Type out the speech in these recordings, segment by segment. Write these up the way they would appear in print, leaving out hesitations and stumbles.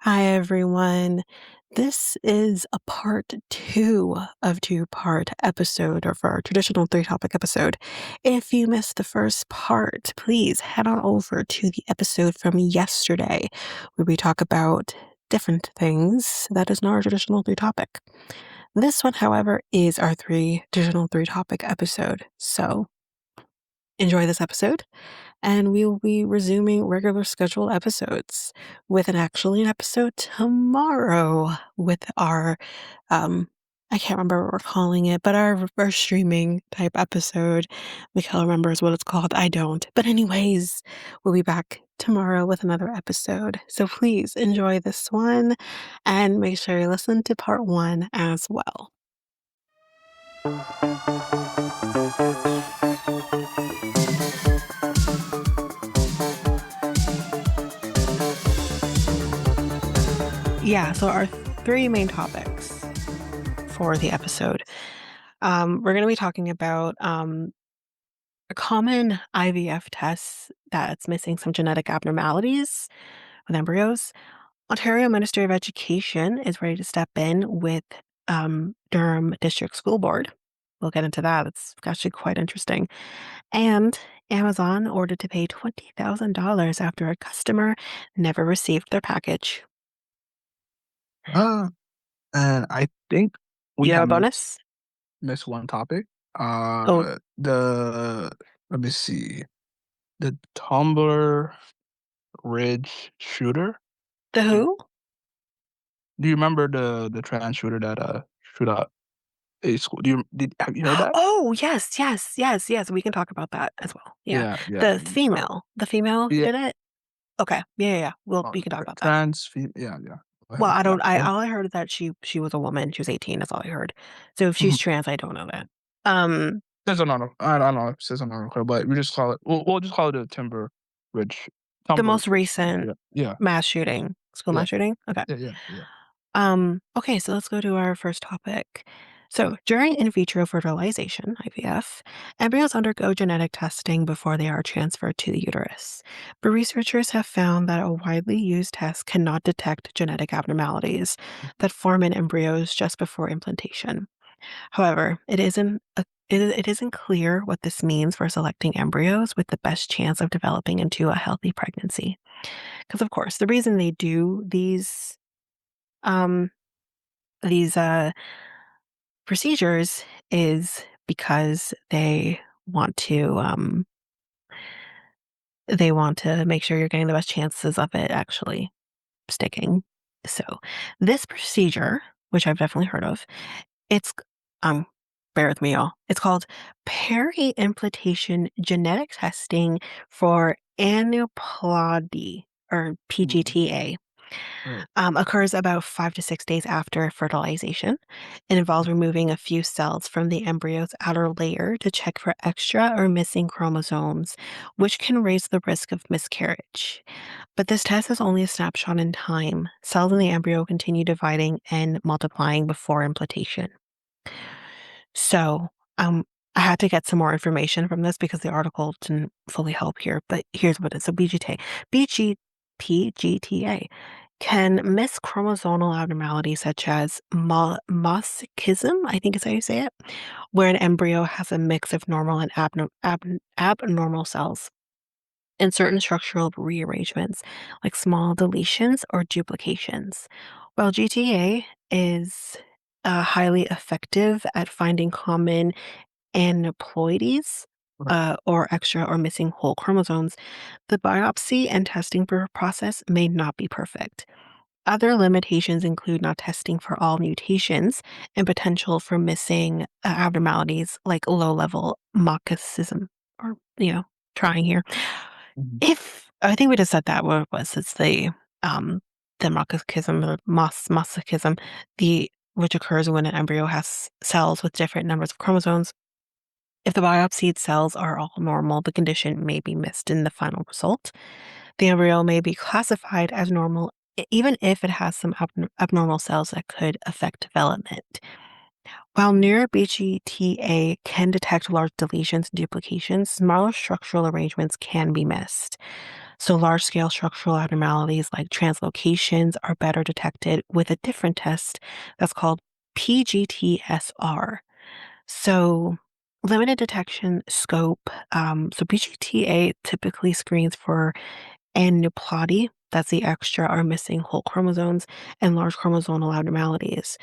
Hi, everyone. This is a part two of two-part episode of our traditional three-topic episode. If you missed the first part, please head on over to the episode from yesterday where we talk about different things that is not our traditional three-topic. This one, however, is our traditional three-topic episode. So enjoy this episode, and we will be resuming regular scheduled episodes with an episode tomorrow with our I can't remember what we're calling it, but our streaming type episode. Mikel remembers what it's called. I don't. But anyways, we'll be back tomorrow with another episode. So please enjoy this one and make sure you listen to part one as well. Yeah, so our three main topics for the episode. We're going to be talking about a common IVF test that's missing some genetic abnormalities with embryos. Ontario Ministry of Education is ready to step in with Durham District School Board. We'll get into that. It's actually quite interesting. And Amazon ordered to pay $20,000 after a customer never received their package. And I think Do we you have have a bonus? missed one topic. Oh, Let me see. The Tumblr Ridge shooter. the who? Do you remember the trans shooter that shoot up a school? Have you heard that? Oh, yes. We can talk about that as well. Yeah. Yeah. The female Yeah. did it? Okay. Yeah. We can talk about that. Yeah. Go Well, ahead. Yeah. all I heard is that she was a woman. She was 18. That's all I heard. So if she's trans, I don't know that. Says on I don't know if it says on article, but we just call it. We'll just call it a Timber Ridge. The Tumblr. most recent Yeah. mass shooting, school Yeah. mass shooting. Okay. Yeah. Okay, so let's go to our first topic. So, during in vitro fertilization, IVF, embryos undergo genetic testing before they are transferred to the uterus. But researchers have found that a widely used test cannot detect genetic abnormalities that form in embryos just before implantation. However, it isn't clear what this means for selecting embryos with the best chance of developing into a healthy pregnancy. Because, of course, the reason they do um, these procedures is because they want to make sure you're getting the best chances of it actually sticking. So this procedure, which I've definitely heard of, it's um bear with me, y'all. It's called peri-implantation genetic testing for aneuploidy, or PGTA. Right. Occurs about 5 to 6 days after fertilization. It involves removing a few cells from the embryo's outer layer to check for extra or missing chromosomes, which can raise the risk of miscarriage. But this test is only a snapshot in time. Cells in the embryo continue dividing and multiplying before implantation. So, I had to get some more information from this because the article didn't fully help here, but here's what it is. So PGTA can miss chromosomal abnormalities such as mosaicism, I think is how you say it, where an embryo has a mix of normal and abnormal cells, and certain structural rearrangements like small deletions or duplications. While GTA is highly effective at finding common aneuploidies, Right. or extra or missing whole chromosomes, the biopsy and testing process may not be perfect. Other limitations include not testing for all mutations and potential for missing abnormalities like low-level mosaicism, or, trying here. Mhm. If I think we just said that what it was, it's the mosaicism, or mosaicism, the which occurs when an embryo has cells with different numbers of chromosomes. If the biopsied cells are all normal, the condition may be missed in the final result. The embryo may be classified as normal even if it has some abnormal cells that could affect development. While neuro-BGTA can detect large deletions and duplications, smaller structural arrangements can be missed. So large-scale structural abnormalities like translocations are better detected with a different test that's called PGTSR. So limited detection scope. So PGTA typically screens for aneuploidy, that's the extra or missing whole chromosomes, and large chromosomal abnormalities.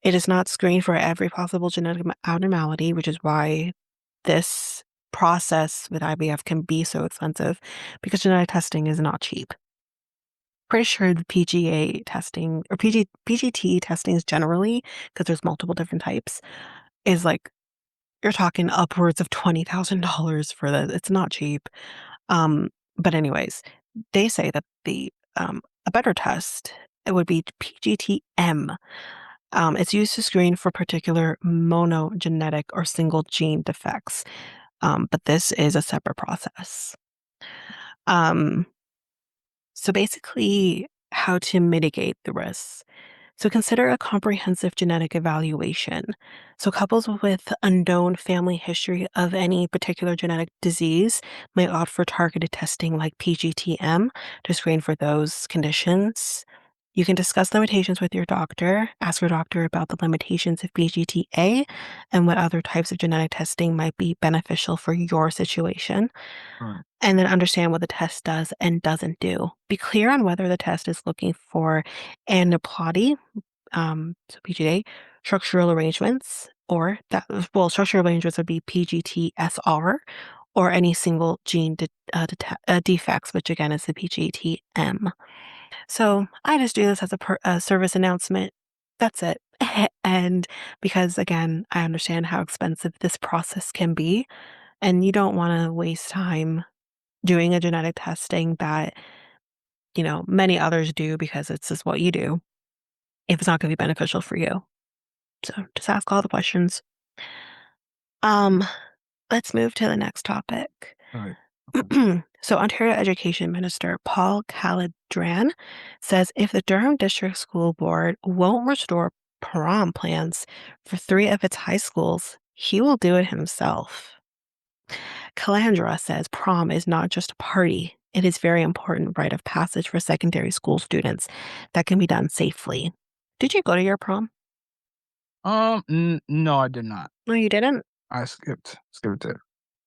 It does not screen for every possible genetic abnormality, which is why this process with IVF can be so expensive because genetic testing is not cheap. Pretty sure the PGA testing or PGT testing is generally, because there's multiple different types, is like you're talking upwards of $20,000 for this. It's not cheap. Um, but anyways, they say that a better test it would be PGTM. It's used to screen for particular monogenetic or single gene defects. But this is a separate process. Um, so basically, how to mitigate the risks. So consider a comprehensive genetic evaluation. So couples with unknown family history of any particular genetic disease may opt for targeted testing like PGTM to screen for those conditions. You can discuss limitations with your doctor, ask your doctor about the limitations of PGTA and what other types of genetic testing might be beneficial for your situation, Right. and then understand what the test does and doesn't do. Be clear on whether the test is looking for aneuploidy, so PGA, structural arrangements, or that, well, structural arrangements would be PGTSR, or any single gene defects, which again is the PGTM. So I just do this as a service announcement. That's it. And because again, I understand how expensive this process can be, and you don't want to waste time doing a genetic testing that, many others do because it's just what you do if it's not going to be beneficial for you. So just ask all the questions. Um, let's move to the next topic. Right. Okay. So Ontario Education Minister Paul Caladran says if the Durham District School Board won't restore prom plans for three of its high schools, he will do it himself. Calandra says prom is not just a party. It is very important rite of passage for secondary school students that can be done safely. Did you go to your prom? No, I did not. No, you didn't. I skipped it.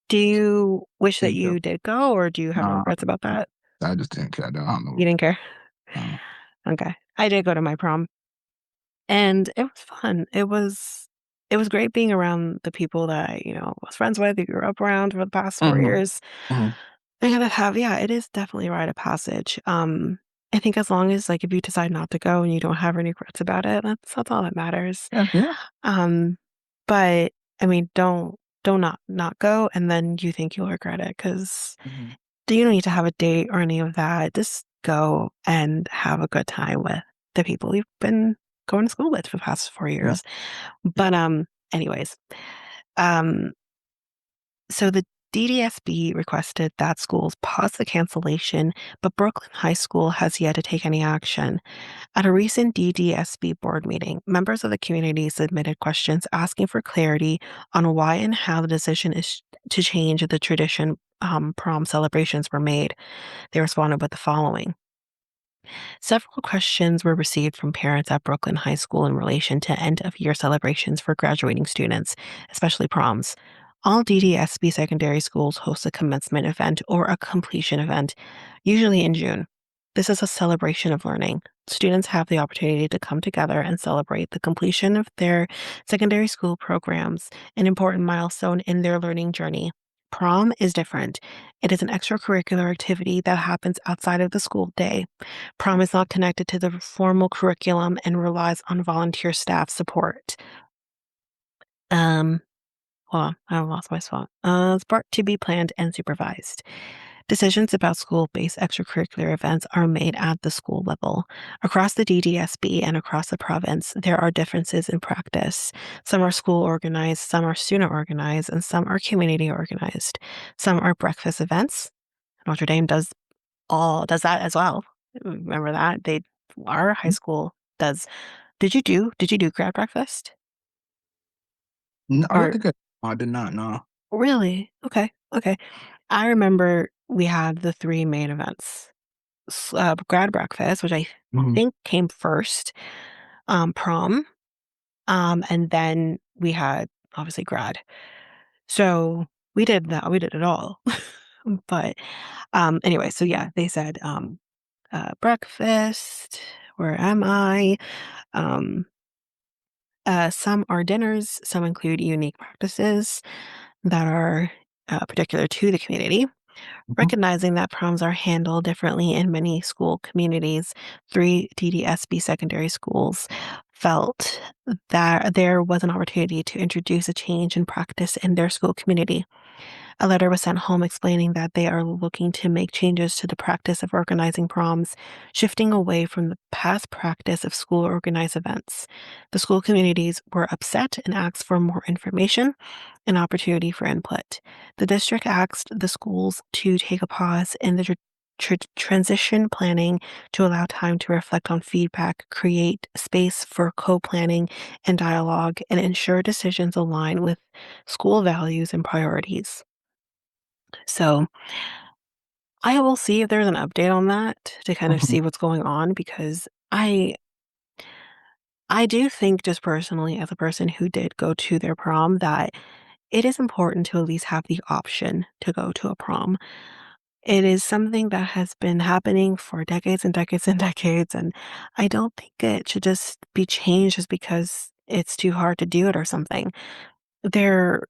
Do you wish that Didn't care. you did go, or do you have Nah, regrets about that? I just didn't care. I don't know. You didn't care? Uh, Okay. I did go to my prom, and it was fun. It was great being around the people that I, was friends with, who grew up around for the past 4 mhm, years. mhm. I gotta have yeah, it is definitely a rite of passage. I think as long as, like, if you decide not to go and you don't have any regrets about it, that's all that matters. Yeah, yeah. Um, but, I mean, don't not go, and then you think you'll regret it because Mhm. you don't need to have a date or any of that. Just go and have a good time with the people you've been going to school with for the past 4 Yeah, years. yeah. But, anyways, um, so the DDSB requested that schools pause the cancellation, but Brooklyn High School has yet to take any action. At a recent DDSB board meeting, members of the community submitted questions asking for clarity on why and how the decision is to change the tradition prom celebrations were made. They responded with the following. Several questions were received from parents at Brooklyn High School in relation to end of year celebrations for graduating students, especially proms. All DDSB secondary schools host a commencement event or a completion event, usually in June. This is a celebration of learning. Students have the opportunity to come together and celebrate the completion of their secondary school programs, an important milestone in their learning journey. Prom is different. It is an extracurricular activity that happens outside of the school day. Prom is not connected to the formal curriculum and relies on volunteer staff support. Um, Hold on, I lost my spot. Sport to be planned and supervised. Decisions about school-based extracurricular events are made at the school level. Across the DDSB and across the province, there are differences in practice. Some are school organized, some are student organized, and some are community organized. Some are breakfast events. Notre Dame does that as well. Remember that? Our high Mm. school does. Did you do grad breakfast? No, I don't Or think I did not, no. really? Okay. Okay. I remember we had the 3 main events. Grad breakfast, which I Mhm. think came first, prom, and then we had, obviously, grad. So, we did it all. But, anyway, so yeah, they said, breakfast, where am I? Um, some are dinners, some include unique practices that are, particular to the community. Mhm. Recognizing that proms are handled differently in many school communities, 3 DDSB secondary schools felt that there was an opportunity to introduce a change in practice in their school community. A letter was sent home explaining that they are looking to make changes to the practice of organizing proms, shifting away from the past practice of school organized events. The school communities were upset and asked for more information and opportunity for input. The district asked the schools to take a pause in the transition planning to allow time to reflect on feedback, create space for co planning and dialogue, and ensure decisions align with school values and priorities. So I will see if there's an update on that to kind of Mhm. see what's going on because I do think just personally as a person who did go to their prom that it is important to at least have the option to go to a prom. It is something that has been happening for decades and decades and decades, and I don't think it should just be changed just because it's too hard to do it or something. There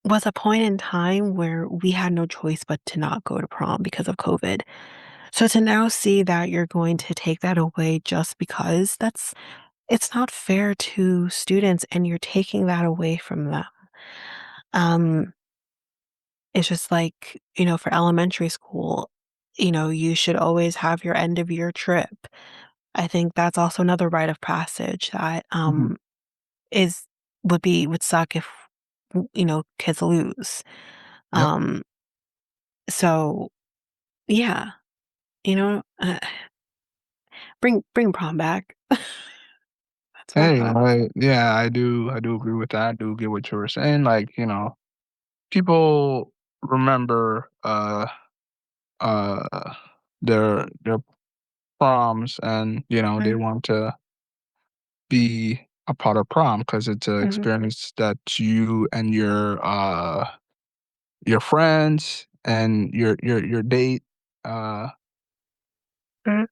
was a point in time where we had no choice but to not go to prom because of COVID. So to now see that you're going to take that away just because it's not fair to students and you're taking that away from them. Um, it's just like, for elementary school, you should always have your end of year trip. I think that's also another rite of passage that Mhm. is would suck if kids lose. Yep. Um, so yeah, you know, uh, bring prom back. That's my Hey, thought. yeah, I do agree with that. I do get what you were saying. Like, people remember uh their proms, and they Mhm, want to be a part of prom because it's an mhm, experience that you and your friends and your date uh mhm,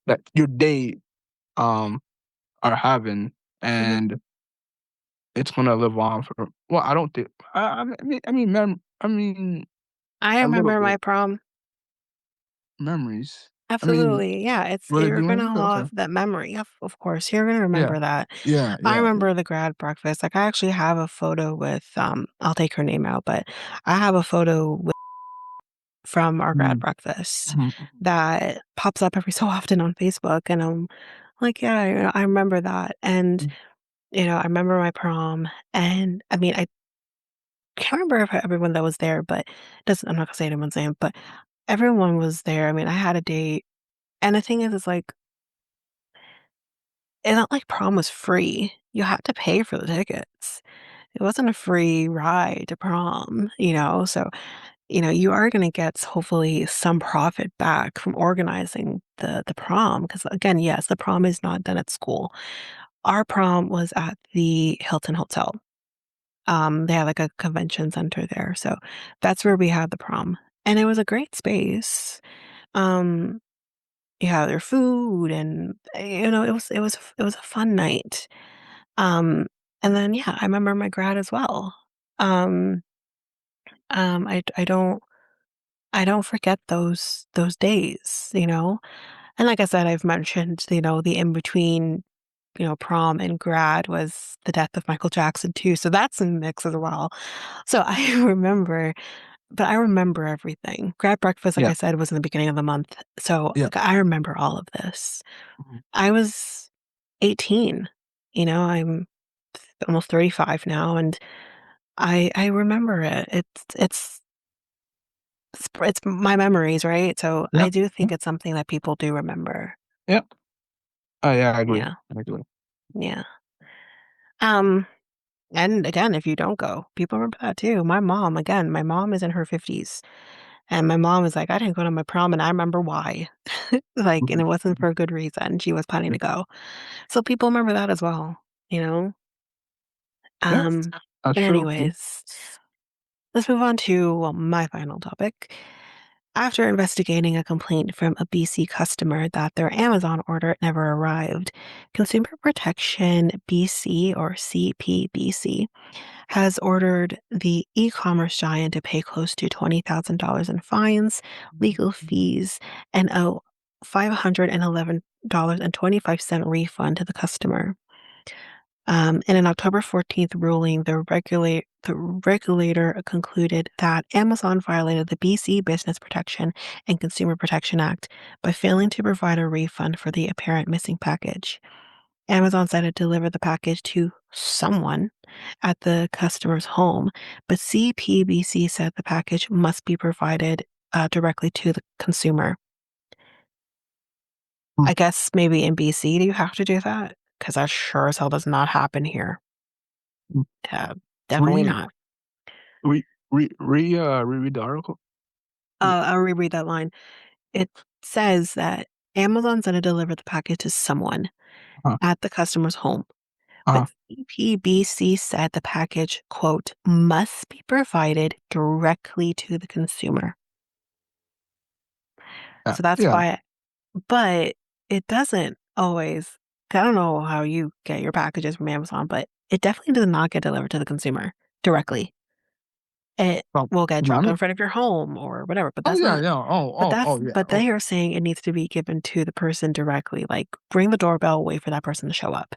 that your date um are having, mhm. and it's gonna live on for, well, I don't think, I a little remember bit my prom. memories. I mean, Absolutely, yeah, what did you're you gonna mean? I'm sorry. have that memory, of course, you're gonna Yeah. remember that. Yeah, I yeah, yeah. remember the grad breakfast, like, I actually have a photo with, I'll take her name out, but I have a photo from our grad Mhm, breakfast mhm, mhm. that pops up every so often on Facebook, and I'm like, "Yeah, I remember that," and, Mm. I remember my prom, and, I mean, I can't remember if everyone that was there, but doesn't I'm not gonna say anyone's name, but everyone was there, I mean, I had a date, and the thing is, like, it's not like prom was free. You had to pay for the tickets. It wasn't a free ride to prom, so, you are gonna get hopefully some profit back from organizing the prom. Because again, yes, the prom is not done at school. Our prom was at the Hilton Hotel. They have, like, a convention center there, so that's where we had the prom, and it was a great space. Um, you have their food and, it was a fun night. Um, and then, yeah, I remember my grad as well. Um, I don't forget those days, And like I said, I've mentioned, the in between, prom and grad was the death of Michael Jackson too, so that's in the mix as well. So I remember everything. Grad breakfast, like Yeah, I said, was in the beginning of the month, so, yeah. like, I remember all of this. Mhm. I was 18, I'm almost 35 now, and I remember it. It's my memories, right? So I Yeah, do yeah, think it's something that people do remember. yeah. Oh, yeah, I agree. Yeah, I agree. yeah. Um, and again, if you don't go, people remember that too. My mom is in her 50s, And my mom was like, "I didn't go to my prom, and I remember why." Like, and it wasn't for a good reason. She was planning to go. So people remember that as well, you know? Yeah, Um, that's but true. Yeah. anyways, let's move on to my final topic. After investigating a complaint from a BC customer that their Amazon order never arrived, Consumer Protection BC or CPBC has ordered the e-commerce giant to pay close to $20,000 in fines, legal fees, and a $511.25 refund to the customer. In an October 14th ruling, the regulator concluded that Amazon violated the BC Business Protection and Consumer Protection Act by failing to provide a refund for the apparent missing package. Amazon said it delivered the package to someone at the customer's home, but CPBC said the package must be provided directly to the consumer. Mm, I guess maybe in BC, do you have to do that? Because that sure as hell does not happen here. mm. Uh, Definitely Re, not. reread the article. I'll reread that line. It says that Amazon's going to deliver the package to someone Uh-huh. at the customer's home. But Uh-huh. CPBC said the package, quote, must be provided directly to the consumer. Yeah. So that's Yeah. why, but it doesn't always, I don't know how you get your packages from Amazon, but it definitely does not get delivered to the consumer directly. It Well, will get I dropped mean, in front of your home or whatever, but oh that's yeah, not, yeah. Yeah. but Oh, they are saying it needs to be given to the person directly. Like, ring the doorbell, wait for that person to show up.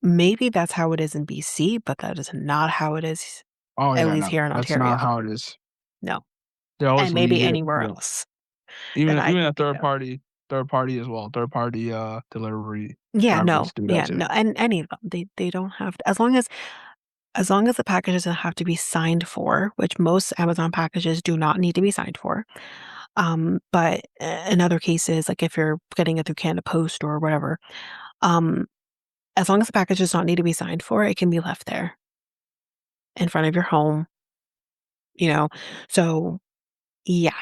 Maybe that's how it is in BC, but that is not how it is, oh at yeah. least No, here in that's not Ontario. how it is. No. They always And maybe leave it. anywhere Yeah. else that Even I even can a think of. third party as well. Third party delivery Yeah, drivers no. do that Yeah, too. no. And any of them. They don't have to, as long as the package doesn't have to be signed for, which most Amazon packages do not need to be signed for. But in other cases, like if you're getting it through Canada Post or whatever, um, as long as the package does not need to be signed for, it can be left there in front of your home, you know. So yeah,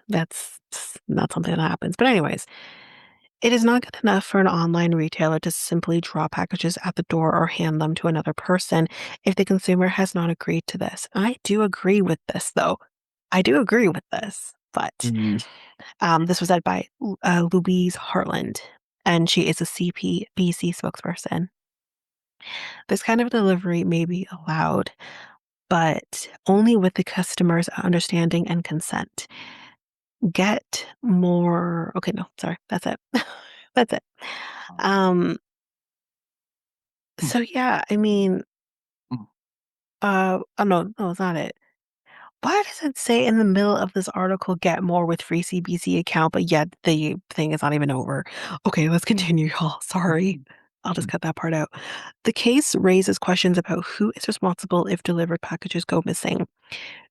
that's not something that happens. But anyways, it is not good enough for an online retailer to simply drop packages at the door or hand them to another person if the consumer has not agreed to this. I do agree with this, though. I do agree with this, but Mm, this was said by Louise Hartland, and she is a CPBC spokesperson. This kind of delivery may be allowed, but only with the customer's understanding and consent. Get more. Okay, no, sorry, that's it. That's it. Um, mm, so yeah, I mean, mm. oh no, it's not it. Why does it say in the middle of this article, get more with free CBC account, but yet the thing is not even over? Okay, let's continue, y'all. Sorry. I'll just Mm. cut that part out. The case raises questions about who is responsible if delivered packages go missing.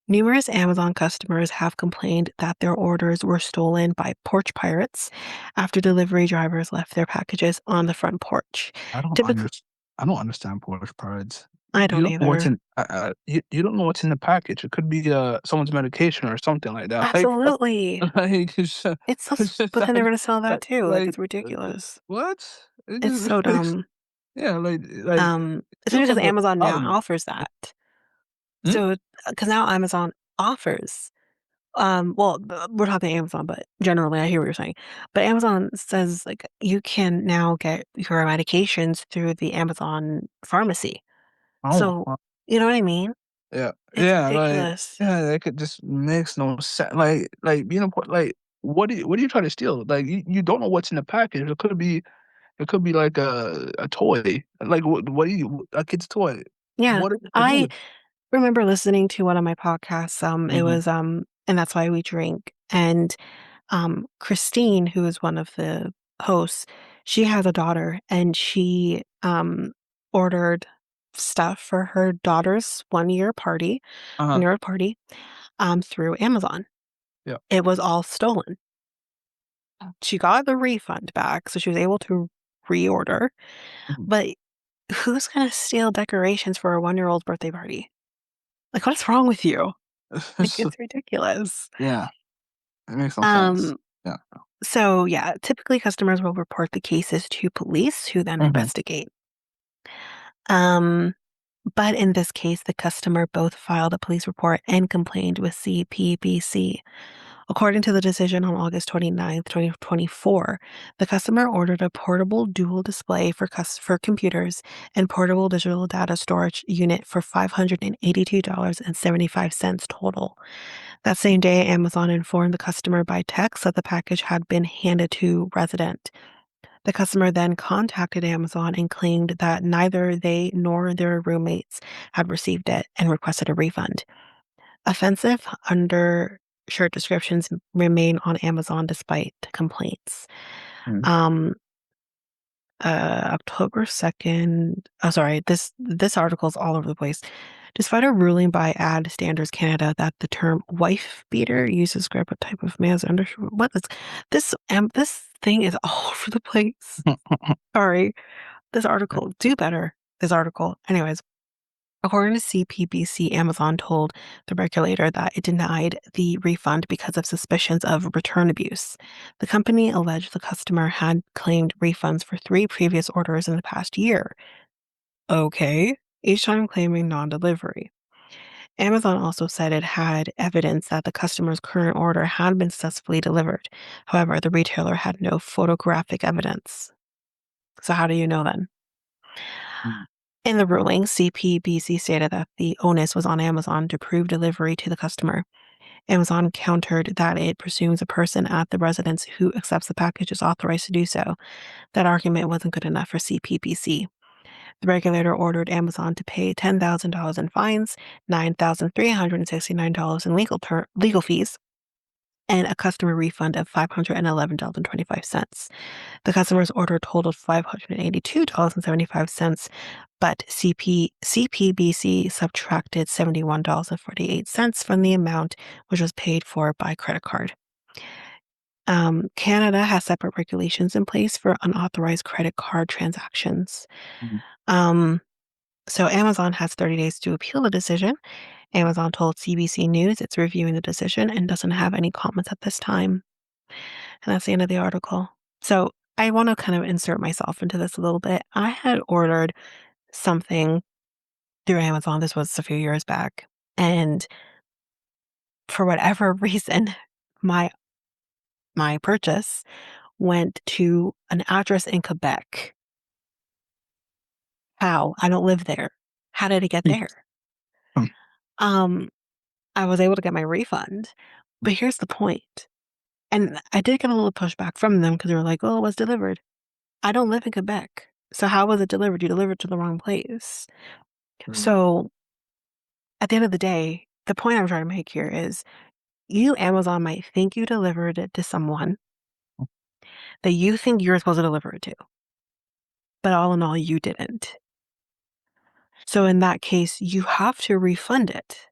Numerous Amazon customers have complained that their orders were stolen by porch pirates after delivery drivers left their packages on the front porch. I don't Typically, understand. I don't understand Polish prides. I You don't don't know what's either. in. You don't know what's in the package. It could be someone's medication or something like that. Absolutely. Like It's so, it's just but then they're gonna sell that too. Like, like it's ridiculous. what? It It's just so makes dumb. yeah Especially feels because like a Amazon I now don't know. offers that. Hmm? So, because now Amazon offers, well, we're talking Amazon, but generally, I hear what you're saying. But Amazon says like you can now get your medications through the Amazon pharmacy. Oh, So, you know what I mean? yeah, It's like ridiculous. yeah, that could just makes no sense. Like you know, like what are you trying to steal? Like you don't know what's in the package. It could be like a toy. Like what do you a kid's toy? Yeah, What are you gonna do I with? remember listening to one of my podcasts. It Mhm. was and that's why we drink. And Christine, who is one of the hosts, she has a daughter, and she ordered stuff for her daughter's 1 Uh-huh. year party, through Amazon. Yeah. It was all stolen. She got the refund back, so she was able to reorder. Mhm. But who's gonna steal decorations for a 1 year old's birthday party? Like, what is wrong with you? Like, It's it's ridiculous. yeah, it makes no sense. Um, Yeah. so yeah, typically customers will report the cases to police who then Mhm, investigate. Um, but in this case, the customer both filed a police report and complained with CPBC. According to the decision on August 29th, 2024, the customer ordered a portable dual display for computers and portable digital data storage unit for $582.75 total. That same day, Amazon informed the customer by text that the package had been handed to resident. The customer then contacted Amazon and claimed that neither they nor their roommates had received it and requested a refund. Offensive undershirt descriptions remain on Amazon despite complaints. mhm, Um, October 2nd. Oh, sorry. This article is all over the place. Despite a ruling by Ad Standards Canada that the term wife beater used to describe a type of man's undershirt. What is this? This thing is all over the place. Sorry. This article. Do better. This article. Anyways, according to CPBC, Amazon told the regulator that it denied the refund because of suspicions of return abuse. The company alleged the customer had claimed refunds for 3 previous orders in the past year. Okay, each time claiming non delivery. Amazon also said it had evidence that the customer's current order had been successfully delivered. However, the retailer had no photographic evidence. So, how do you know then? mhm, In the ruling, CPBC stated that the onus was on Amazon to prove delivery to the customer. Amazon countered that it presumes a person at the residence who accepts the package is authorized to do so. That argument wasn't good enough for CPBC. The regulator ordered Amazon to pay $10,000 in fines, $9,369 in legal fees, and a customer refund of $511.25. The customer's order totaled $582.75, but CPBC subtracted $71.48 from the amount which was paid for by credit card. Canada has separate regulations in place for unauthorized credit card transactions. mhm, Um, so Amazon has 30 days to appeal the decision. Amazon told CBC News it's reviewing the decision and doesn't have any comments at this time. And that's the end of the article. So I want to kind of insert myself into this a little bit. I had ordered something through Amazon. This was a few years back. And for whatever reason, my my purchase went to an address in Quebec. How? I don't live there. How did it get mhm, there? Um, I was able to get my refund, but here's the point. And I did get a little pushback from them because they were like, "Oh, it was delivered." I don't live in Quebec. So how was it delivered? You delivered to the wrong place. mhm, So at the end of the day, the point I'm trying to make here is you, Amazon, might think you delivered it to someone that you think you're supposed to deliver it to, but all in all, you didn't. So in that case, you have to refund it.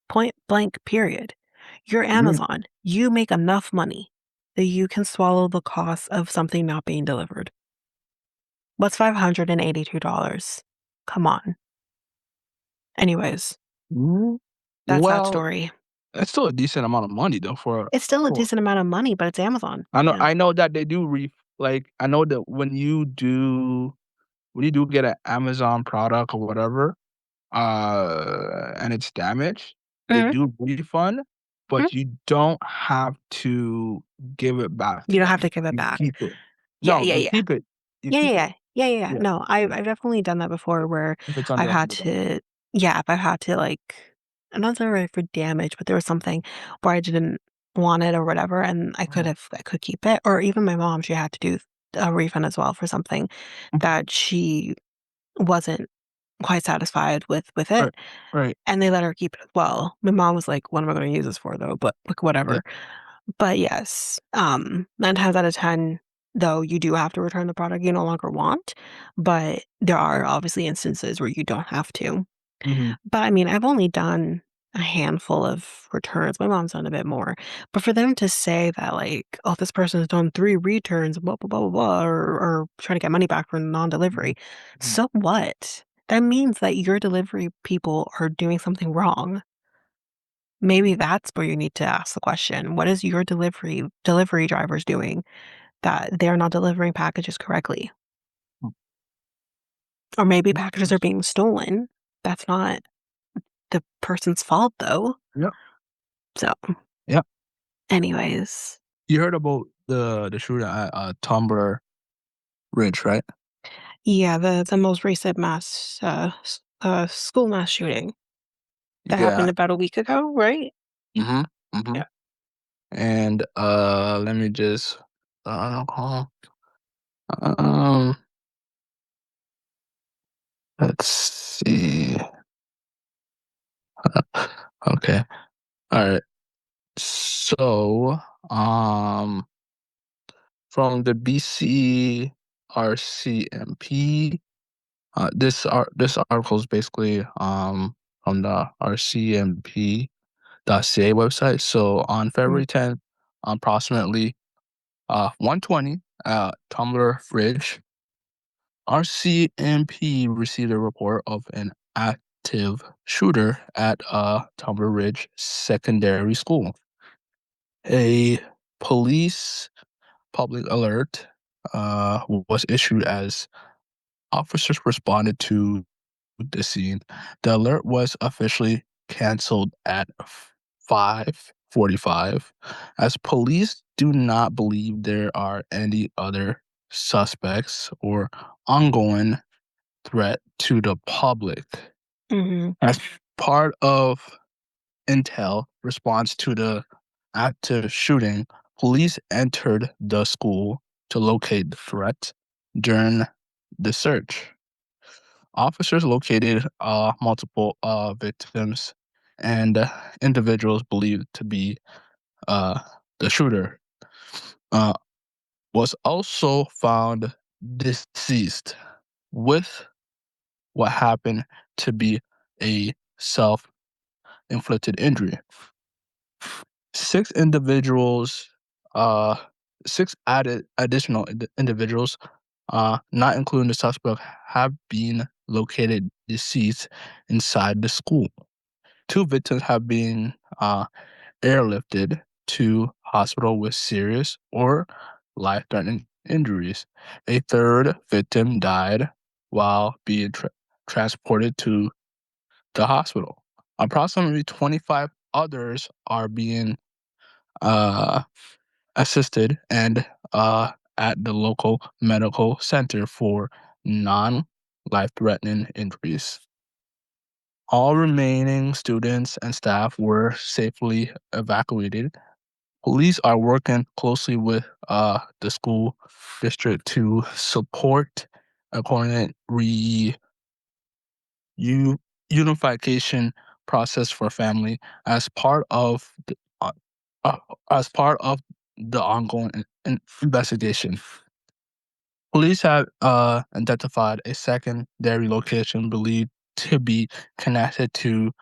Point blank, period. You're mhm. Amazon. You make enough money that you can swallow the cost of something not being delivered. What's $582? Come on. Anyways, Mm, that's that well, story. it's still a decent amount of money though It's still a for decent amount of money, but it's Amazon. Yeah. I know that they do like, I know that when you do get an Amazon product or whatever, and it's damaged, they Mhm, do refund, mhm. but you don't have to give it back You to don't have them. to give it You back. keep it. Yeah, No, yeah, you yeah. keep it. You Yeah, yeah, keep it. yeah. Yeah, yeah, yeah. Yeah, No, I've definitely done that before where if it's I've under had $100. to yeah, if I've had to, like I'm not necessarily for damage, but there was something where I didn't want it or whatever, and Mhm, I could keep it, or even my mom, she had to do a refund as well for something mhm. that she wasn't quite satisfied with Right, it, right. and they let her keep it as well. My mom was like, "What am I gonna use this for, though?" But, like, Yeah. whatever. But yes, 9 times out of 10, though, you do have to return the product you no longer want, but there are obviously instances where you don't have to. Mhm, But, I mean, I've only done a handful of returns. My mom's done a bit more. But for them to say that, like, "Oh, this person has done 3 returns, blah, blah, blah, blah, blah," or trying to get money back for non-delivery, mhm, mhm. so what? That means that your delivery people are doing something wrong. maybe that's where you need to ask the question. What is your delivery drivers doing that they're not delivering packages correctly? Or maybe packages are being stolen. That's not the person's fault, though. Yep. So, Yep. anyways, You heard about the shooting at Tumblr Ridge, right? yeah, the most recent school mass shooting that Yeah. happened about a week ago, right? Mhm. Mhm. Yeah. And let me just call. Um, let's see. Okay. All right. So, um, from the BC RCMP, this article is basically from the RCMP.ca website. So on Mm, February 10th, approximately 1:20 Tumblr Ridge, RCMP received a report of an active shooter at Tumblr Ridge Secondary School. A police public alert was issued as officers responded to the scene. The alert was officially canceled at 5:45, as police do not believe there are any other suspects or ongoing threat to the public. mhm. As part of intel response to the active shooting, police entered the school to locate the threat during the search. Officers located multiple victims and individuals believed to be uh, the shooter. Uh, was also found deceased with what happened to be a self inflicted injury. Six individuals, uh, six added additional individuals, not including the suspect, have been located deceased inside the school. Two victims have been airlifted to hospital with serious or life-threatening injuries. A third victim died while being transported to the hospital. Approximately 25 others are being uh, assisted and at the local medical center for non-life-threatening injuries. All remaining students and staff were safely evacuated. Police are working closely with the school district to support a coordinated unification process for family as part of uh, uh, the ongoing investigation. Police have identified a secondary location believed to be connected to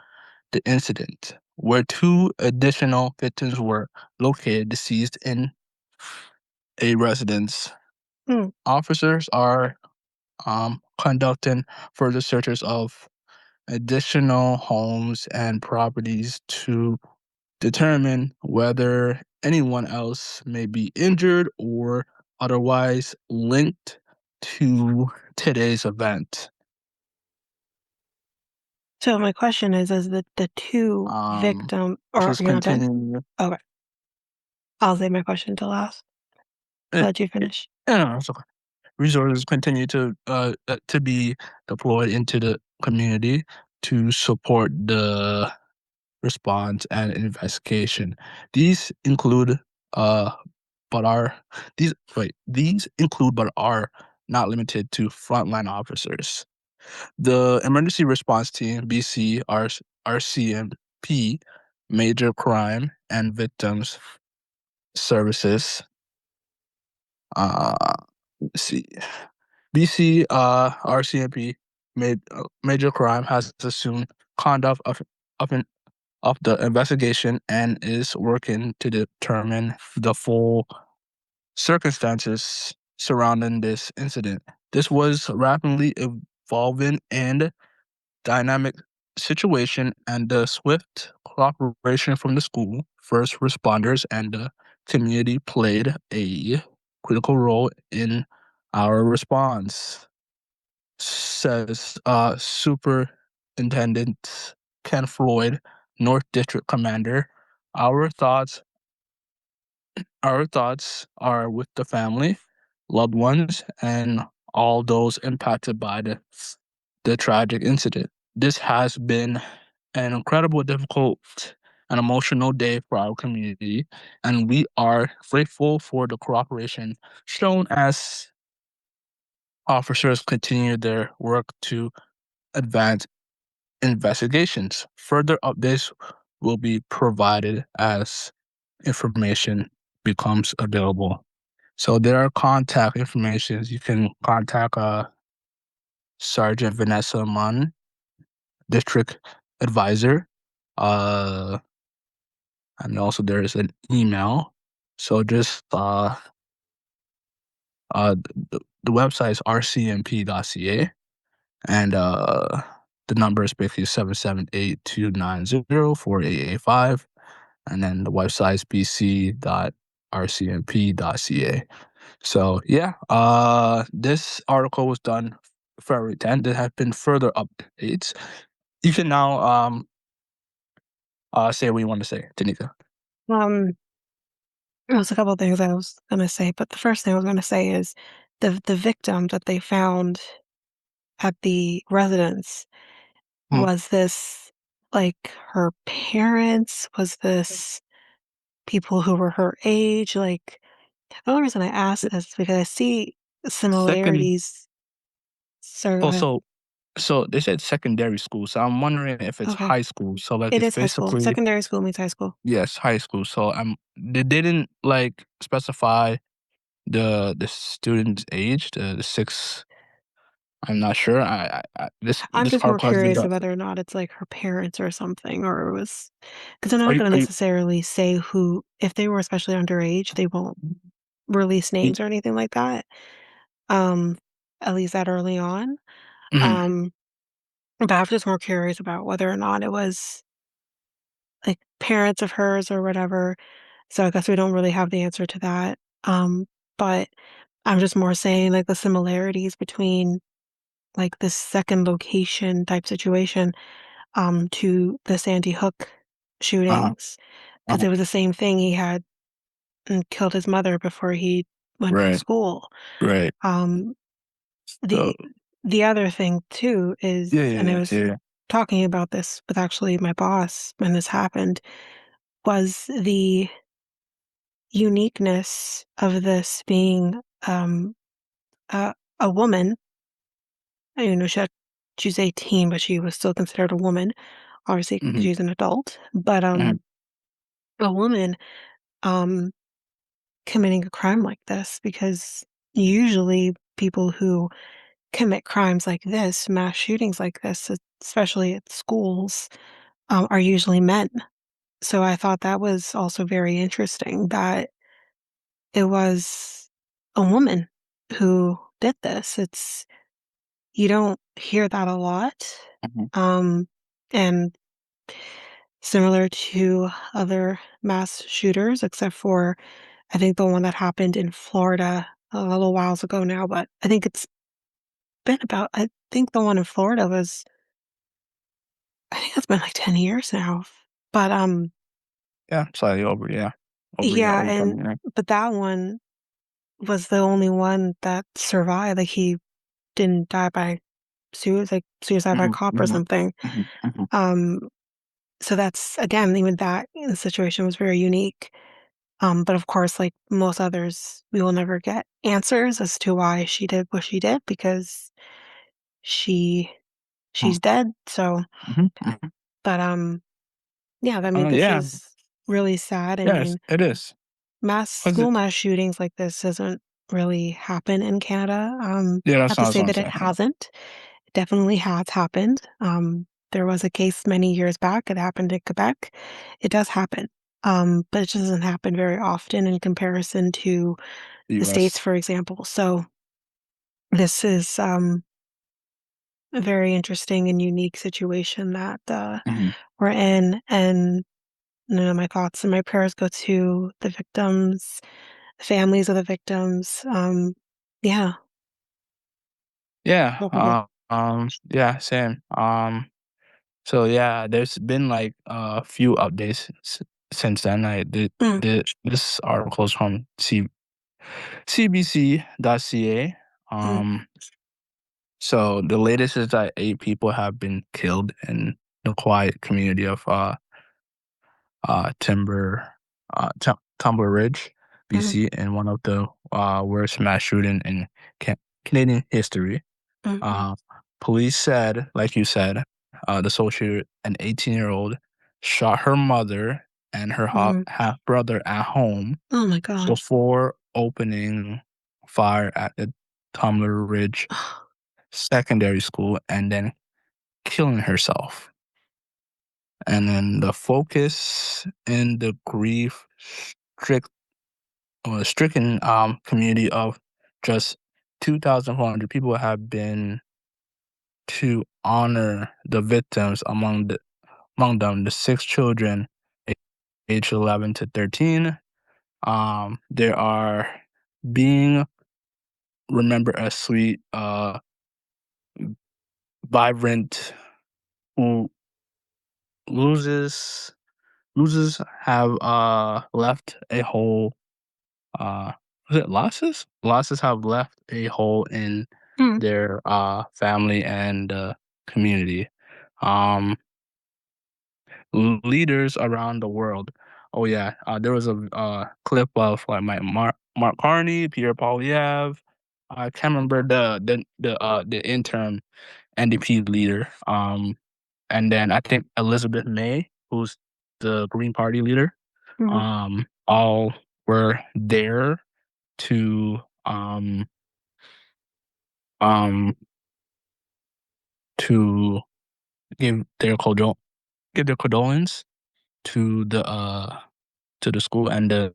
the incident, where two additional victims were located deceased in a residence. Mm. Officers are conducting further searches of additional homes and properties to determine whether anyone else may be injured or otherwise linked to today's event. So my question is the two victim or Just you're not done? continue. Okay. I'll save my question till last. Eh, I'll let you finish. it's okay. Resources continue to be deployed into the community to support the response and investigation. These include uh but are these include but are not limited to frontline officers. The emergency response team, RCMP, major crime and victims services. Uh, let's see. BC RCMP major crime has assumed conduct of an of the investigation and is working to determine the full circumstances surrounding this incident. This was rapidly evolving and dynamic situation and the swift cooperation from the school, first responders, and the community played a critical role in our response, says Superintendent Ken Floyd, North District Commander. Our thoughts our thoughts are with the family, loved ones, and all those impacted by the tragic incident. This has been an incredible, difficult, and emotional day for our community, and we are grateful for the cooperation shown as officers continue their work to advance investigations. Further updates will be provided as information becomes available. So there are contact informations. You can contact Sergeant Vanessa Munn, District Advisor, uh, and also there is an email. So just the website is rcmp.ca, and the number is basically 778-290-4885, and then the website is bc.rcmp.ca. So yeah, this article was done February 10th. There have been further updates. You can now say what you want to say, Tanika. Um, there was a couple of things I was gonna say, but the first thing I was gonna say is the victim that they found at the residence, Mhm. was this like her parents? Was this people who were her age? Like, the only reason I ask this is because I see Second, similarities. Sorry, go oh, ahead. so they said secondary school. So I'm wondering if it's Okay. high school. So like It it's is high school. basically Secondary school means high school. yes, high school. So they didn't like specify the student's age, the six. I'm not sure. I'm This just more article has been curious done. of whether or not it's like her parents or something, or it was because they're Are not you going to are you? necessarily say who, if they were especially underage, they won't release names or anything like that. Um, at least that early on. Mhm. Um, but I'm just more curious about whether or not it was like parents of hers or whatever. So I guess we don't really have the answer to that. But I'm just more saying like the similarities between like this second location type situation to the Sandy Hook Uh-huh. shootings, because Uh-huh. it was the same thing. He had killed his mother before he went to Right. school. Right. Um, So the the other thing too yeah, is, and I yeah, was yeah. talking about this with actually my boss when this happened, was the uniqueness of this being a, a woman. She's 18, but she was still considered a woman. Obviously, Mhm. she's an adult, but Mhm. a woman um committing a crime like this, because usually people who commit crimes like this, mass shootings like this, especially at schools, are usually men. So I thought that was also very interesting that it was a woman who did this. You don't hear that a lot. Mhm. Um, and similar to other mass shooters, except for I think the one that happened in Florida a little whiles ago now, but I think it's been about, I think the one in Florida was, I think it's been like 10 years now. But Yeah, slightly over, yeah. yeah, Over 10, yeah. but that one was the only one that survived. Like he didn't die by suicide by Mhm. cop or Mhm. something. Mhm. Mhm. Um, so that's again, even that the situation was very unique. But of course, like most others, we will never get answers as to why she did what she did, because she Mhm. she's dead. So, Mhm. Mhm. but yeah, I mean, this Yeah. is really sad. I Yes, mean, it is. 'Cause school mass shootings like this doesn't really happen in Canada. yeah, Not that's to not say what I'm that it saying. hasn't. It definitely has happened. There was a case many years back. It happened in Quebec. It does happen. But it just doesn't happen very often in comparison to The the States, US. for example. So this is a very interesting and unique situation that, Mhm. we're in, and, my thoughts and my prayers go to the victims, families of the victims, yeah, Yeah, definitely. yeah, same. So yeah, there's been like a few updates since then. I did, Mm, this article is from CBC.ca. mm, So the latest is that 8 people have been killed in the quiet community of Timber, Tumbler Ridge, mhm, BC, in one of the worst mass shooting in Canadian history. mhm, Uh, Police said, like you said, the sole shooter, an 18-year-old, shot her mother and her mhm. half brother at home Oh my gosh. before opening fire at the Tumbler Ridge Secondary School and then killing herself. And then the focus in the grief strict stricken community of just 2,400 people have been to honor the victims, among them the 6 children aged 11 to 13. There are being remembered as sweet, vibrant, who loses have left a hole. Was it losses? Losses have left a hole in Mm, their family and community. Um, Leaders around the world. Oh yeah, there was a clip of like Mark Carney, Peter Polyev. I can't remember the interim NDP leader. And then I think Elizabeth May, who's the Green Party leader. mhm. All were there to um um to give their condolence to the school and the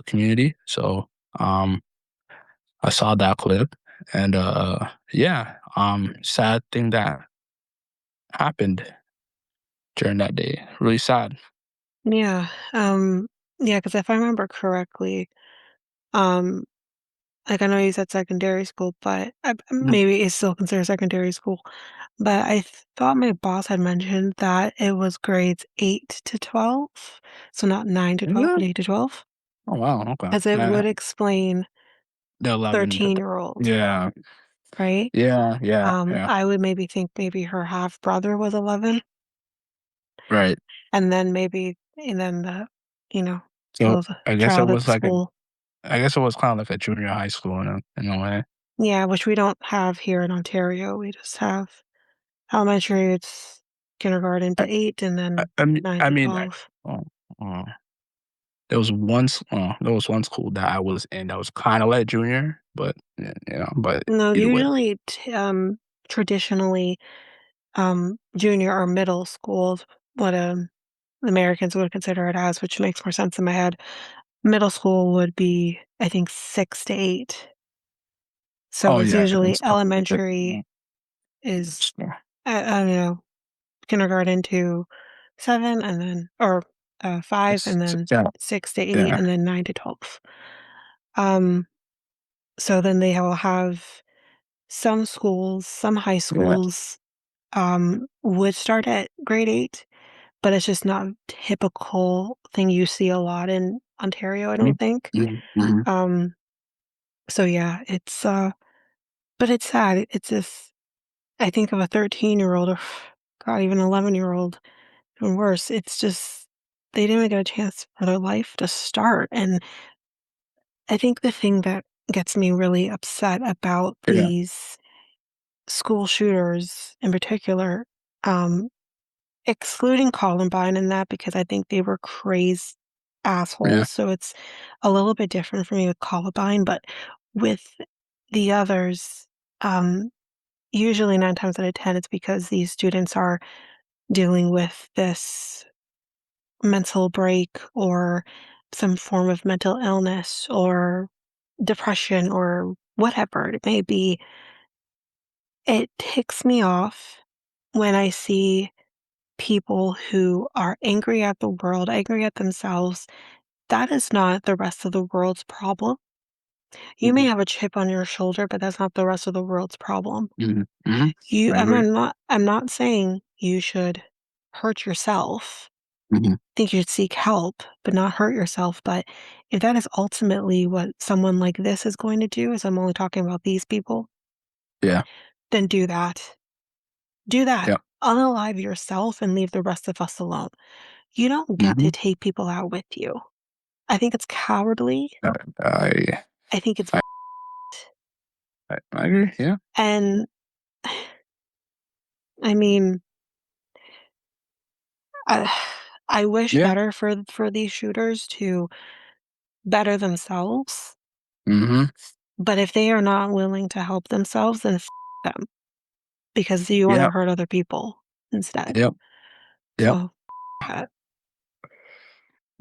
community. So um I saw that clip, and yeah, sad thing that happened during that day. Really sad. Yeah, yeah, because if I remember correctly, um, like, I know you said secondary school, but Mhm. maybe it's still considered secondary school, but I thought my boss had mentioned that it was grades 8 to 12, so not 9 to Is 12, but it? 8 to 12, Oh wow, okay. as it would explain The 11 to 13-year-old, yeah. right? Yeah, yeah, yeah. I would maybe think maybe her half brother was 11, Right. and then maybe and then you know, So the I guess it child at the was like a school. I guess it was kind of like a junior high school in a way. Yeah, which we don't have here in Ontario. We just have elementary, it's kindergarten I to 8 and then 9 I to mean, 12. oh, oh, there was one school that I was in that was kind of like junior, but but No, either way. usually, traditionally, junior or middle schools, what, Americans would consider it as, which makes more sense in my head. Middle school would be, I think, 6 to 8. So Oh it's yeah, usually it's elementary is, I don't know, kindergarten to 7 and then or, 5 and then yeah, 6 to 8 yeah, and then 9 to 12. Um, so then they will have some schools, some high yeah. schools, would start at grade 8, but it's just not a typical thing you see a lot in Ontario, I don't think. Mhm, mhm. Um, so yeah, but it's sad. It's just I think of a 13-year-old or God, even 11-year-old, even worse. It's just they didn't even get a chance for their life to start, and I think the thing that gets me really upset about Yeah, these school shooters in particular, um, excluding Columbine and that because I think they were crazed yeah, assholes, so it's a little bit different for me with Columbine, but with the others, um, usually 9 times out of 10, it's because these students are dealing with this mental break or some form of mental illness or depression or whatever it may be, It ticks me off when I see people who are angry at the world, angry at themselves. That is not the rest of the world's problem. You may Mhm, have a chip on your shoulder, but that's not the rest of the world's problem. mhm, mhm. You I I'm agree. I'm not I'm not saying you should hurt yourself. Mhm. Think you should seek help, but not hurt yourself. But if that is ultimately what someone like this is going to do, as I'm only talking about these people, Yeah. then do that. Do that. Yep. Unalive yourself and leave the rest of us alone. You don't get to Mhm. take people out with you. I think it's cowardly. I I I think it's I I agree, yeah. and I mean, I I wish Yeah. better for these shooters to better themselves, Mhm. but if they are not willing to help themselves, then them because you wanna Yep. hurt other people instead. Yep. Yep. So, that.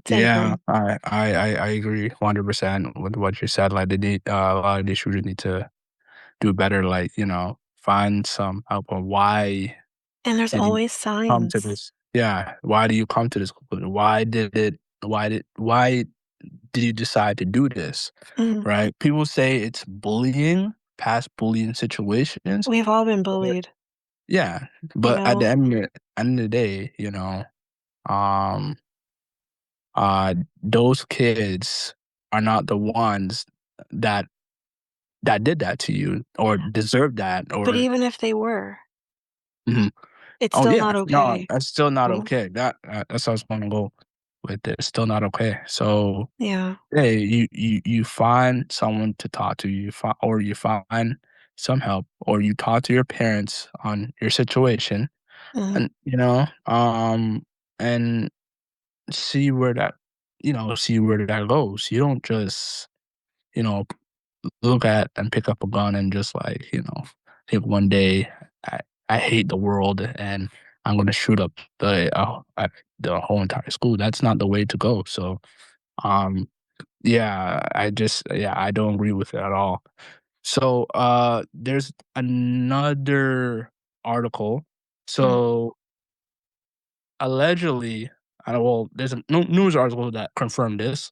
Same Yeah, thing. I agree 100% with what you said. Like, they need a lot of these shooters need to do better. Like, find some help on why And there's did you always come to signs. this? Yeah, why do you come to this conclusion? Why did you decide to do this? Mhm. Right? People say it's bullying, past bullying situations. We've all been But bullied, yeah, you but at know? the end of the day, um those kids are not the ones that did that to you or deserve that But or even if they were, Mhm. it's Oh still yeah, not no, okay. that's still not Mhm. okay. That's how I was gonna go with it. It's still not okay. So Yeah. hey, you find someone to talk to, you find some help, or you talk to your parents on your situation, Mhm. and and see where that goes. You don't just you know look at and pick up a gun and just like, think one day I I hate the world and I'm gonna shoot up the whole entire school. That's not the way to go. So um yeah, I don't agree with it at all. So there's another article. Mhm. So allegedly, well, there's a news article that confirmed this.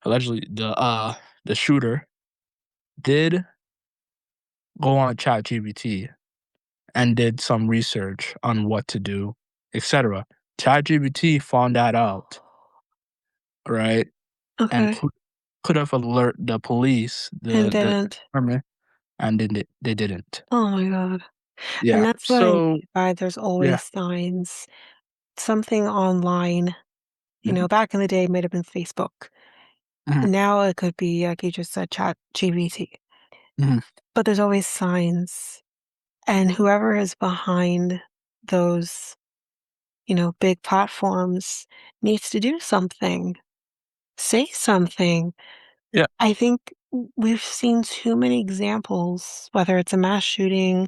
Allegedly, the shooter did go on ChatGPT and did some research on what to do, etc. ChatGPT found that out, right? And Okay. could have alert the police, And the didn't. department, and then they didn't. Oh my god. And Yeah. that's what I mean So by there's yeah. always signs. Something online, Mhm, back in the day, it might have been Facebook. mhm, Now it could be, like you just said, ChatGPT. mhm. But there's always signs. And whoever is behind those, big platforms needs to do something, say something. Yeah. I think we've seen too many examples, whether it's a mass shooting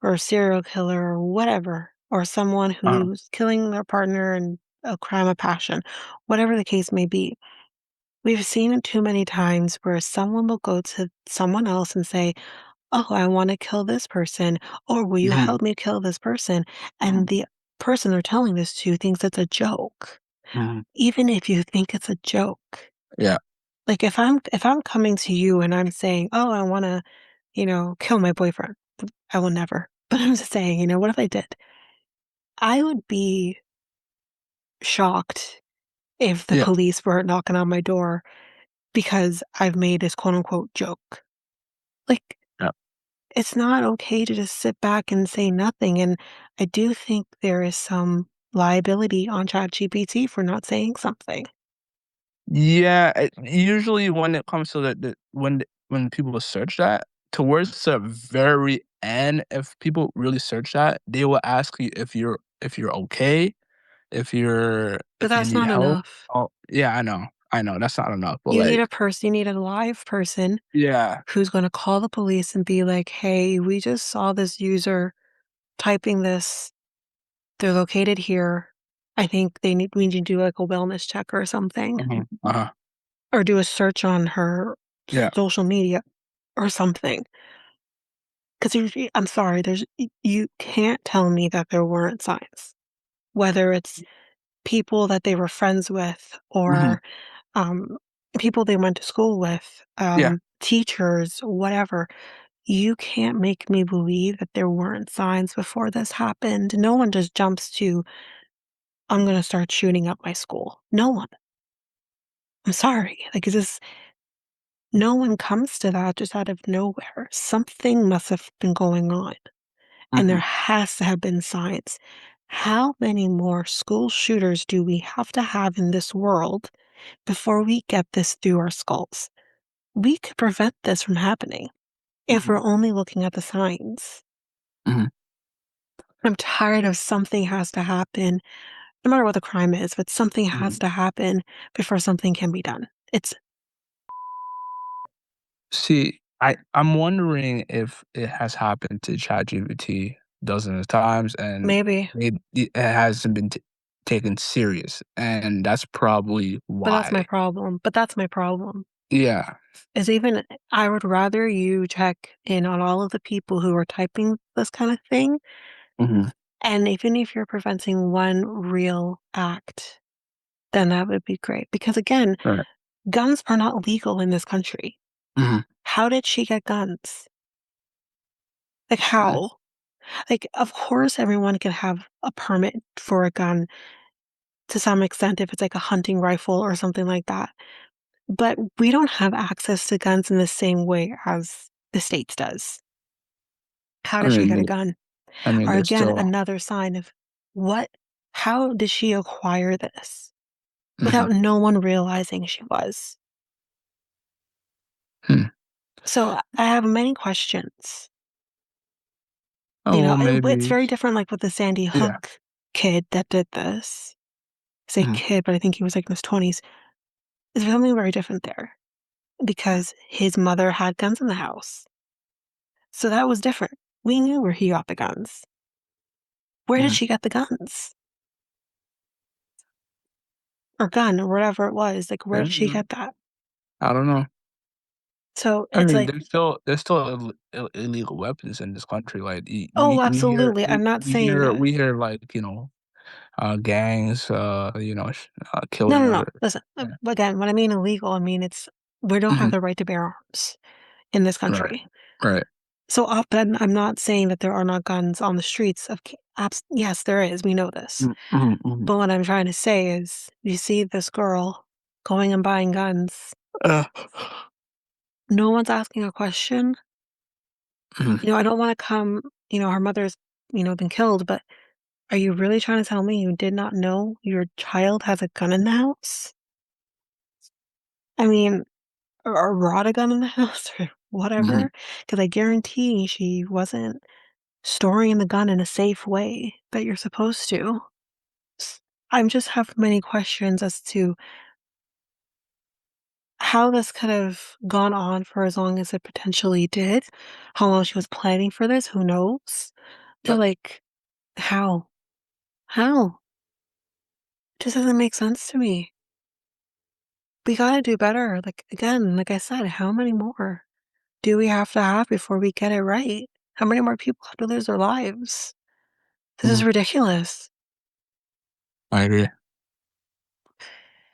or a serial killer or whatever, or someone Uh-huh. who's killing their partner in a crime of passion, whatever the case may be. We've seen it too many times where someone will go to someone else and say, "Oh, I want to kill this person," or "Will you Mhm, help me kill this person?" mhm, And the person they're telling this to thinks it's a joke, mhm. even if you think it's a joke. Yeah. Like if I'm coming to you and I'm saying, "Oh, I want to, kill my boyfriend." I will never. But I'm just saying, what if I did? I would be shocked if the Yeah. police were knocking on my door because I've made this quote unquote joke. Like, Yeah. it's not okay to just sit back and say nothing. And I do think there is some liability on ChatGPT for not saying something. Yeah, usually when it comes to when people search that, towards the very end, if people really search that, they will ask you if you're okay, But if you that's need not help. enough. Oh, yeah, I know, that's not enough, but You need like, a person, you need a live person yeah, who's going to call the police and be like, hey, we just saw this user typing this. They're located here. I think we need to do like a wellness check or something, uh-huh, or do a search on her yeah, social media or something. 'cause I'm sorry, you can't tell me that there weren't signs, whether it's people that they were friends with Mhm. or, um, people they went to school with, Yeah. teachers, whatever. You can't make me believe that there weren't signs before this happened. No one just jumps to, "I'm gonna start shooting up my school." No one. I'm sorry. Like, is this no one comes to that just out of nowhere. Something must have been going on, and there Mhm. has to have been signs. How many more school shooters do we have to have in this world before we get this through our skulls? We could prevent this from happening if Mhm. we're only looking at the signs. Mhm. I'm tired of something has to happen, no matter what the crime is, but something has Mhm. to happen before something can be done. It's See, I'm wondering if it has happened to ChatGPT dozens of times, and maybe, it hasn't been taken serious, and that's probably but that's my why. problem. But that's my problem. Yeah. Is even I would rather you check in on all of the people who are typing this kind of thing, Mhm. and even if you're preventing one real act, then that would be great. Because again, Right. guns are not legal in this country. Mhm. How did she get guns? Like, Mhm. how? Like, of course, everyone can have a permit for a gun to some extent if it's like a hunting rifle or something like that. But we don't have access to guns in the same way as the States does. How I did she get a mean gun? I mean, Or there's again, still another sign of what how did she acquire this Mhm. without no one realizing she was? Hmm. So I have many questions. Oh, well, It's maybe very different like with the Sandy yeah. Hook kid that did this. I say Mhm. kid, but I think he was like in his 20s. It's something very different there because his mother had guns in the house. So that was different. We knew where he got the guns. Where did Mhm. she get the guns? Or gun or whatever it was. Like, where did she Mhm. get that? I don't know. So I it's mean, like, there's still illegal weapons in this country, like, oh, absolutely. I'm not saying that. we hear, like, gangs, No, killing no, no. other Listen, yeah. again, when I mean illegal, I mean it's we don't have Mhm. the right to bear arms in this Right. country. Right. So often, I'm not saying that there are not guns on the streets of yes, there is. We know this. Mm, mhm, mhm. But what I'm trying to say is, you see this girl going and buying guns. Uh, No one's asking a question. mhm, I don't want to come. Her mother's, been killed. But are you really trying to tell me you did not know your child has a gun in the house? I mean, or brought a gun in the house or mhm. whatever, because I guarantee she wasn't storing the gun in a safe way that you're supposed to. S I'm just have many questions as to how this could have gone on for as long as it potentially did, how long she was planning for this, who knows? But, like, how? How? It just doesn't make sense to me. We gotta do better, like, again, like I said, how many more do we have to have before we get it right? How many more people have to lose their lives? This is Mhm. ridiculous. I agree.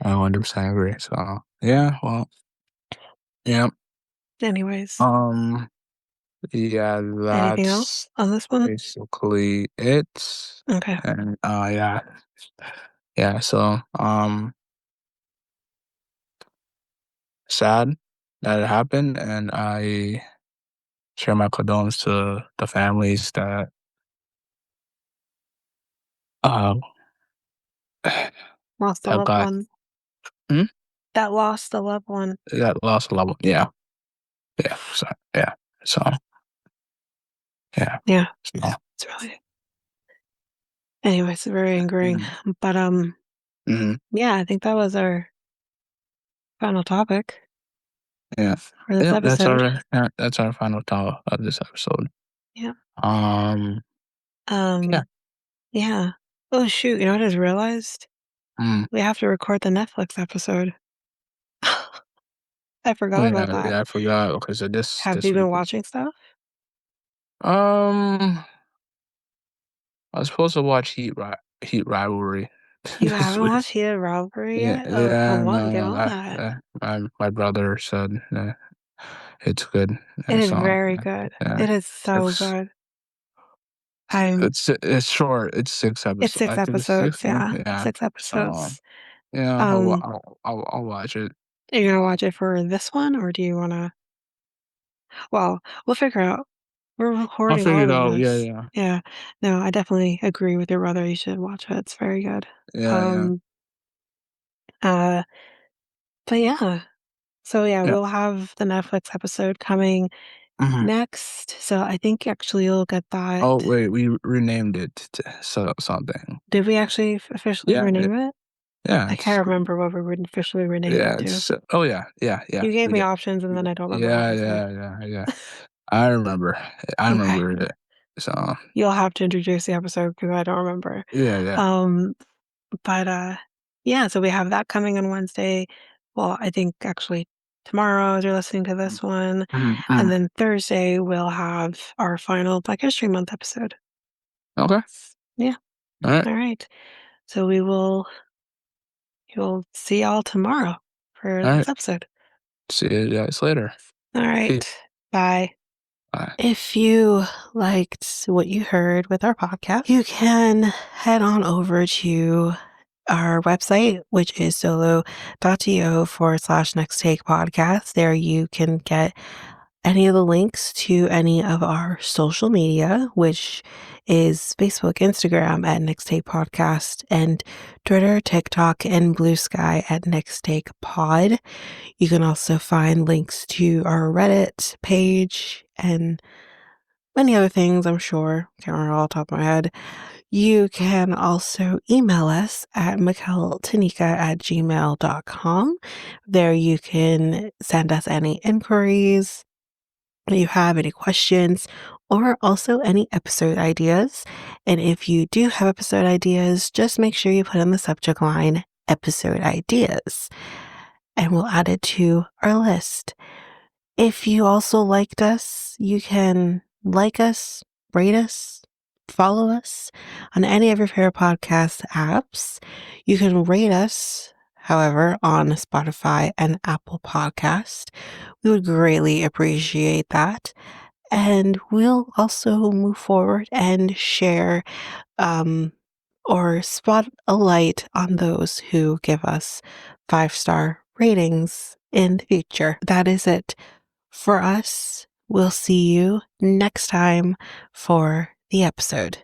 I 100% agree. So, yeah, well, yeah. Anyways, Um, yeah, anything that's else on this one? basically it. Okay. And yeah. Yeah, so sad that it happened, and I share my condolences to the families uh Lost a that loved got one. hmm? That lost a loved one. That lost a loved one. Yeah. Yeah. So yeah. So yeah. Yeah, So, it's really anyways, very angering. mhm. But, Mhm. yeah, I think that was our final topic Yeah. for this Yep, episode. that's our final thought of this episode. Yeah. Um yeah. Um, yeah. Oh, shoot, what I just realized? Mm. We have to record the Netflix episode. I Oh forgot about yeah, that. yeah, I forgot. Okay, so Have this you been week is watching stuff? Um, I was supposed to watch Heat Rivalry You this haven't week. watched Heated Robbery Yeah, yet? Oh, yeah, come on, get no, on that. my brother said it's good. It is So very good. yeah, It is so it's good. I'm it's short. It's six It's episodes. 6 I think it's six. episodes, Yeah, yeah, yeah. 6 So episodes. yeah, Um, I'll watch it. are you gonna watch it for this one, or do you wanna well, we'll figure out. We're I'll recording figure it all of out. Yeah, this. yeah, Yeah. No, I definitely agree with your brother, you should watch it, it's very good. yeah, yeah, Um, uh, but yeah. So, yeah, yeah. we'll have the Netflix episode coming Mhm. next, so I think actually you'll get that. Oh wait, we renamed it to something. Did we actually officially Yeah, rename it? yeah. I can't remember what we officially renamed it Yeah. to. Oh yeah, yeah, yeah. You gave We me did. options, and then I don't remember what Yeah, they said. yeah, yeah, yeah. I remember. I Okay. remember it. So You'll have to introduce the episode because I don't remember. yeah, yeah. Um, but, yeah, so we have that coming on Wednesday. Well, I think actually tomorrow as you're listening to Mm, this one, mhm, and mhm. then Thursday, we'll have our final Black History Month episode. Okay. Yeah, All right. alright. So you'll see y'all tomorrow for All this right. episode. See you guys later. Peace. Alright, bye. Bye. If you liked what you heard with our podcast, you can head on over to our website, which is solo.to/next take podcast. There you can get any of the links to any of our social media, which is Facebook, Instagram at Next Take Podcast, and Twitter, TikTok, and Blue Sky at Next Take Pod. You can also find links to our Reddit page and many other things, I'm sure. Can't remember all off the top of my head. You can also email us at mikeltanika@gmail.com. There you can send us any inquiries you have, any questions, or also any episode ideas. And if you do have episode ideas, just make sure you put in the subject line episode ideas, and we'll add it to our list. If you also liked us, you can like us, rate us, follow us on any of your favorite podcast apps. You can rate us, however, on Spotify and Apple Podcast. We would greatly appreciate that. And we'll also move forward and share or spot a light on those who give us 5-star ratings in the future. That is it for us. We'll see you next time for the episode.